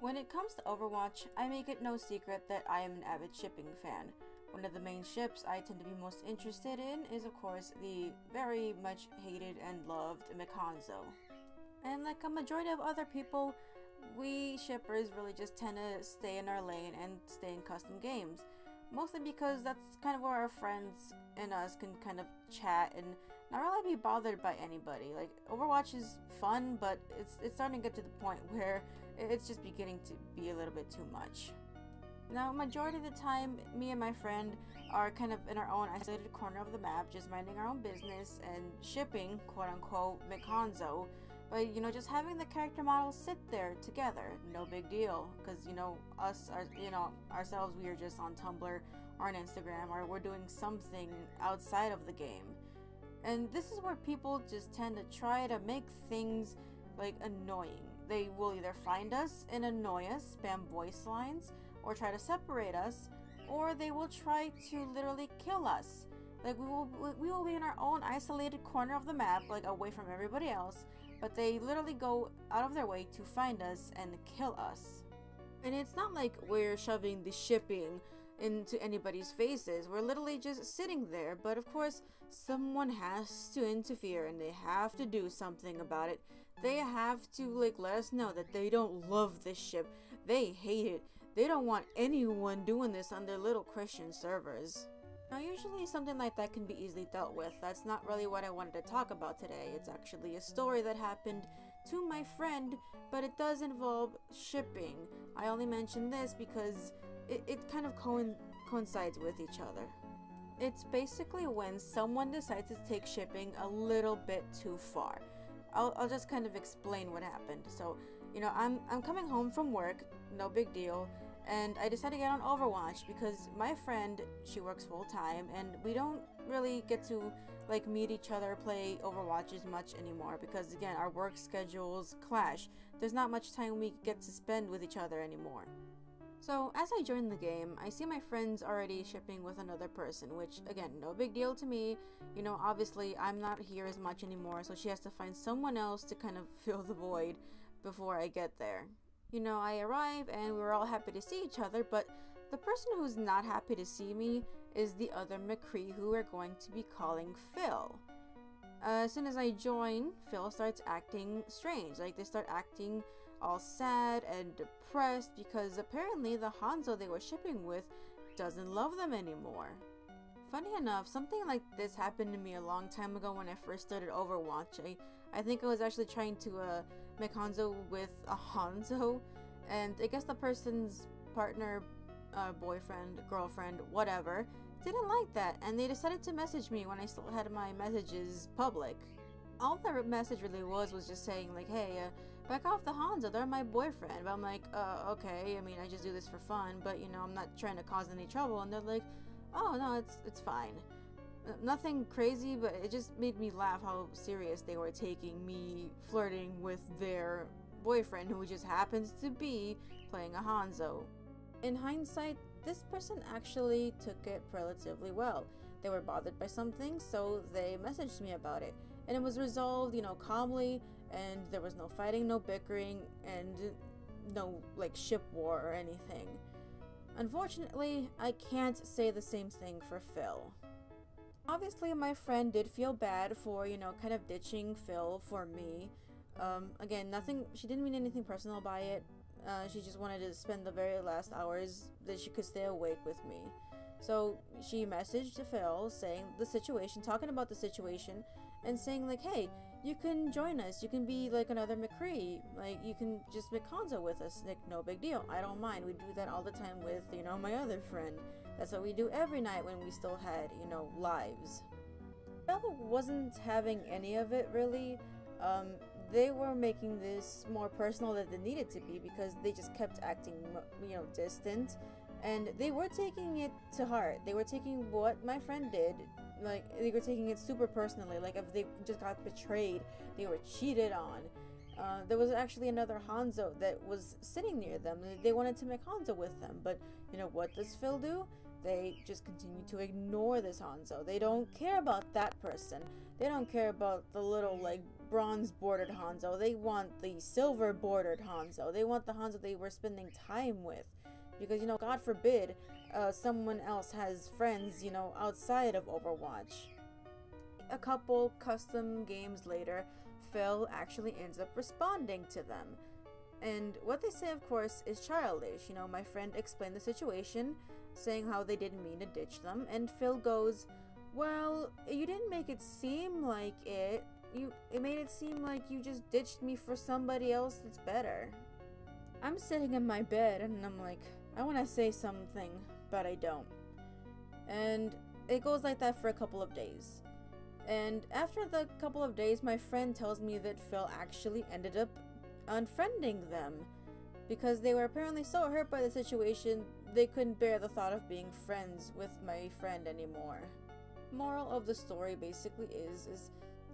When it comes to Overwatch, I make it no secret that I am an avid shipping fan. One of the main ships I tend to be most interested in is, of course, the very much hated and loved Mikanzo. And like a majority of other people, we shippers really just tend to stay in our lane and stay in custom games. Mostly because that's kind of where our friends and us can kind of chat and not really be bothered by anybody. Like, Overwatch is fun, but it's starting to get to the point where it's just beginning to be a little bit too much. Now, majority of the time, me and my friend are kind of in our own isolated corner of the map, just minding our own business and shipping, quote unquote, Mikanzo. But, just having the character models sit there together, no big deal. Because, ourselves, we are just on Tumblr or on Instagram, or we're doing something outside of the game. And this is where people just tend to try to make things, like, annoying. They will either find us and annoy us, spam voice lines, or try to separate us, or they will try to literally kill us. Like, we will be in our own isolated corner of the map, like away from everybody else, but they literally go out of their way to find us and kill us. And it's not like we're shoving the shipping into anybody's faces. We're literally just sitting there, but of course, someone has to interfere and they have to do something about it. They have to let us know that they don't love this ship. They hate it. They don't want anyone doing this on their little Christian servers. Now, usually something like that can be easily dealt with. That's not really what I wanted to talk about today. It's actually a story that happened to my friend, but it does involve shipping. I only mention this because it kind of coincides with each other. It's basically when someone decides to take shipping a little bit too far. I'll just kind of explain what happened. So, I'm coming home from work, no big deal, and I decided to get on Overwatch because my friend, she works full time, and we don't really get to meet each other, play Overwatch as much anymore because, again, our work schedules clash. There's not much time we get to spend with each other anymore. So, as I join the game, I see my friends already shipping with another person, which, again, no big deal to me. Obviously, I'm not here as much anymore, so she has to find someone else to kind of fill the void before I get there. I arrive and we're all happy to see each other, but the person who's not happy to see me is the other McCree who we're going to be calling Phil. As soon as I join, Phil starts acting strange. Like, they start acting all sad and depressed because apparently the Hanzo they were shipping with doesn't love them anymore. Funny enough, something like this happened to me a long time ago when I first started Overwatch. I think I was actually trying to make Hanzo with a Hanzo, and I guess the person's partner, boyfriend, girlfriend, whatever, didn't like that, and they decided to message me when I still had my messages public. All the message really was just saying, like, hey, back off the Hanzo, they're my boyfriend. But I'm like, okay, I mean, I just do this for fun, but, I'm not trying to cause any trouble. And they're like, oh, no, it's fine. Nothing crazy, but it just made me laugh how serious they were taking me flirting with their boyfriend, who just happens to be playing a Hanzo. In hindsight, this person actually took it relatively well. They were bothered by something, so they messaged me about it. And it was resolved, calmly, and there was no fighting, no bickering, and no, ship war or anything. Unfortunately, I can't say the same thing for Phil. Obviously, my friend did feel bad for, kind of ditching Phil for me. Again, she didn't mean anything personal by it. She just wanted to spend the very last hours that she could stay awake with me. So she messaged Phil talking about the situation, and saying hey, you can join us, you can be another McCree, you can just make Hanzo with us, no big deal, I don't mind, we do that all the time with, my other friend. That's what we do every night when we still had, lives. Phil wasn't having any of it, really. They were making this more personal than it needed to be because they just kept acting, distant. And they were taking it to heart. They were taking what my friend did, they were taking it super personally. If they just got betrayed, they were cheated on. There was actually another Hanzo that was sitting near them. They wanted to make Hanzo with them, but what does Phil do? They just continue to ignore this Hanzo. They don't care about that person. They don't care about the little, like, bronze bordered Hanzo. They want the silver bordered Hanzo. They want the Hanzo they were spending time with. Because, God forbid, someone else has friends, outside of Overwatch. A couple custom games later, Phil actually ends up responding to them. And what they say, of course, is childish. My friend explained the situation, saying how they didn't mean to ditch them, and Phil goes, "Well, you didn't make it seem like it. It made it seem like you just ditched me for somebody else that's better." I'm sitting in my bed and I'm like, I want to say something, but I don't. And it goes like that for a couple of days. And after the couple of days, my friend tells me that Phil actually ended up unfriending them because they were apparently so hurt by the situation they couldn't bear the thought of being friends with my friend anymore. Moral of the story basically is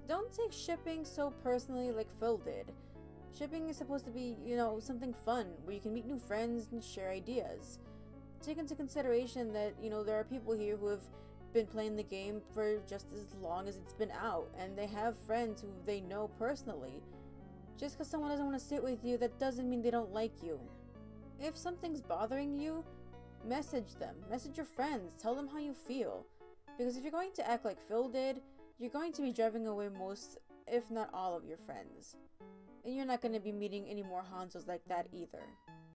don't take shipping so personally like Phil did. Shipping is supposed to be, something fun where you can meet new friends and share ideas. Take into consideration that, there are people here who have been playing the game for just as long as it's been out, and they have friends who they know personally. Just because someone doesn't want to sit with you, that doesn't mean they don't like you. If something's bothering you, message them. Message your friends. Tell them how you feel. Because if you're going to act like Phil did, you're going to be driving away most, if not all, of your friends. And you're not going to be meeting any more Hanzos like that either.